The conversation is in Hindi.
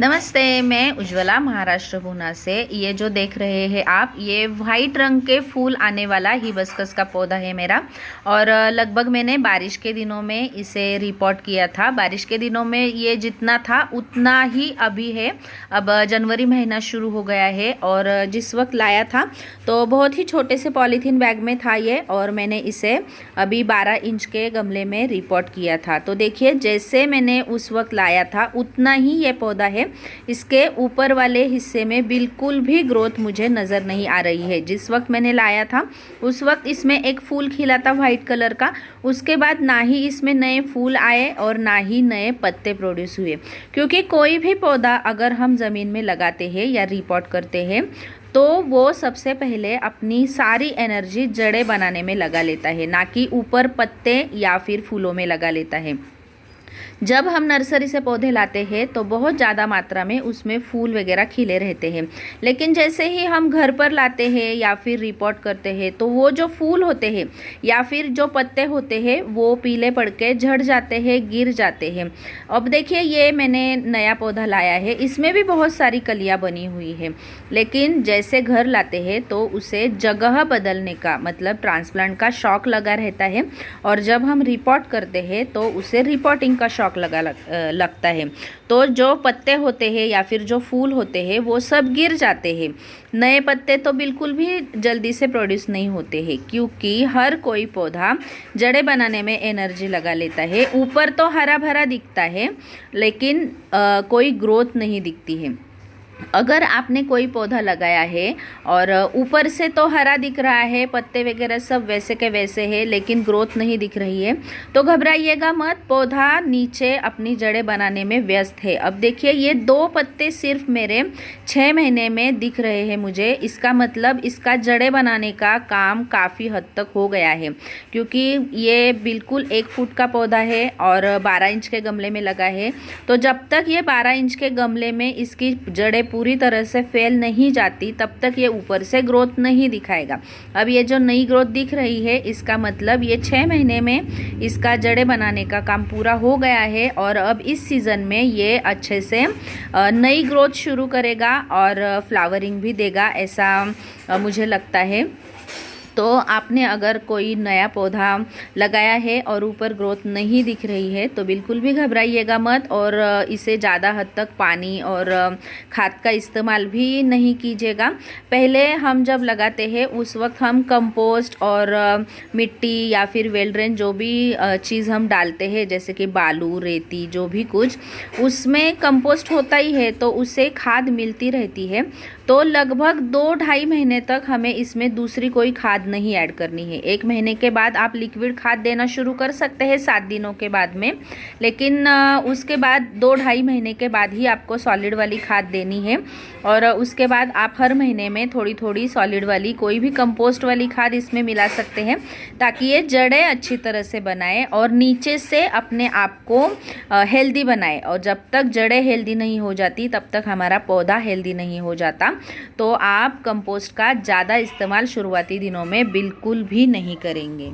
नमस्ते, मैं उज्ज्वला महाराष्ट्र पूना से। ये जो देख रहे हैं आप, ये वाइट रंग के फूल आने वाला हिबिस्कस का पौधा है मेरा। और लगभग मैंने बारिश के दिनों में इसे रिपोर्ट किया था। बारिश के दिनों में ये जितना था उतना ही अभी है। अब जनवरी महीना शुरू हो गया है और जिस वक्त लाया था तो बहुत ही छोटे से पॉलीथीन बैग में था ये, और मैंने इसे अभी 12 इंच के गमले में रिपोर्ट किया था। तो देखिए, जैसे मैंने उस वक्त लाया था उतना ही ये पौधा है। इसके ऊपर वाले हिस्से में बिल्कुल भी ग्रोथ मुझे नज़र नहीं आ रही है। जिस वक्त मैंने लाया था उस वक्त इसमें एक फूल खिला था वाइट कलर का। उसके बाद ना ही इसमें नए फूल आए और ना ही नए पत्ते प्रोड्यूस हुए, क्योंकि कोई भी पौधा अगर हम ज़मीन में लगाते हैं या रिपोर्ट करते हैं तो वो सबसे पहले अपनी सारी एनर्जी जड़ें बनाने में लगा लेता है, ना कि ऊपर पत्ते या फिर फूलों में लगा लेता है। जब हम नर्सरी से पौधे लाते हैं तो बहुत ज़्यादा मात्रा में उसमें फूल वगैरह खिले रहते हैं, लेकिन जैसे ही हम घर पर लाते हैं या फिर रिपोर्ट करते हैं तो वो जो फूल होते हैं या फिर जो पत्ते होते हैं वो पीले पड़ के झड़ जाते हैं, गिर जाते हैं। अब देखिए, ये मैंने नया पौधा लाया है, इसमें भी बहुत सारी कलियाँ बनी हुई है, लेकिन जैसे घर लाते हैं तो उसे जगह बदलने का मतलब ट्रांसप्लांट का शौक लगा रहता है, और जब हम रिपोर्ट करते हैं तो उसे रिपोर्टिंग का शौक लगता है। तो जो पत्ते होते हैं या फिर जो फूल होते हैं वो सब गिर जाते हैं। नए पत्ते तो बिल्कुल भी जल्दी से प्रोड्यूस नहीं होते हैं, क्योंकि हर कोई पौधा जड़ें बनाने में एनर्जी लगा लेता है। ऊपर तो हरा भरा दिखता है लेकिन कोई ग्रोथ नहीं दिखती है। अगर आपने कोई पौधा लगाया है और ऊपर से तो हरा दिख रहा है, पत्ते वगैरह सब वैसे के वैसे है, लेकिन ग्रोथ नहीं दिख रही है, तो घबराइएगा मत। पौधा नीचे अपनी जड़ें बनाने में व्यस्त है। अब देखिए, ये 2 पत्ते सिर्फ मेरे 6 महीने में दिख रहे हैं मुझे। इसका मतलब इसका जड़ें बनाने का काम काफ़ी हद तक हो गया है, क्योंकि ये बिल्कुल 1 फुट का पौधा है और 12 इंच के गमले में लगा है। तो जब तक ये 12 इंच के गमले में इसकी जड़ें पूरी तरह से फैल नहीं जाती तब तक ये ऊपर से ग्रोथ नहीं दिखाएगा। अब ये जो नई ग्रोथ दिख रही है इसका मतलब ये 6 महीने में इसका जड़ें बनाने का काम पूरा हो गया है, और अब इस सीज़न में ये अच्छे से नई ग्रोथ शुरू करेगा और फ्लावरिंग भी देगा, ऐसा मुझे लगता है। तो आपने अगर कोई नया पौधा लगाया है और ऊपर ग्रोथ नहीं दिख रही है तो बिल्कुल भी घबराइएगा मत, और इसे ज़्यादा हद तक पानी और खाद का इस्तेमाल भी नहीं कीजिएगा। पहले हम जब लगाते हैं उस वक्त हम कंपोस्ट और मिट्टी या फिर वेलड्रेन जो भी चीज़ हम डालते हैं, जैसे कि बालू, रेती, जो भी कुछ, उसमें कंपोस्ट होता ही है तो उससे खाद मिलती रहती है। तो लगभग 2-2.5 महीने तक हमें इसमें दूसरी कोई खाद नहीं ऐड करनी है। 1 महीने के बाद आप लिक्विड खाद देना शुरू कर सकते हैं 7 दिनों के बाद में, लेकिन उसके बाद 2-2.5 महीने के बाद ही आपको सॉलिड वाली खाद देनी है। और उसके बाद आप हर महीने में थोड़ी थोड़ी सॉलिड वाली कोई भी कंपोस्ट वाली खाद इसमें मिला सकते हैं, ताकि ये जड़ें अच्छी तरह से बनाए और नीचे से अपने आप को हेल्दी बनाए। और जब तक जड़ें हेल्दी नहीं हो जाती तब तक हमारा पौधा हेल्दी नहीं हो जाता। तो आप कंपोस्ट का ज़्यादा इस्तेमाल शुरुआती दिनों में बिल्कुल भी नहीं करेंगे।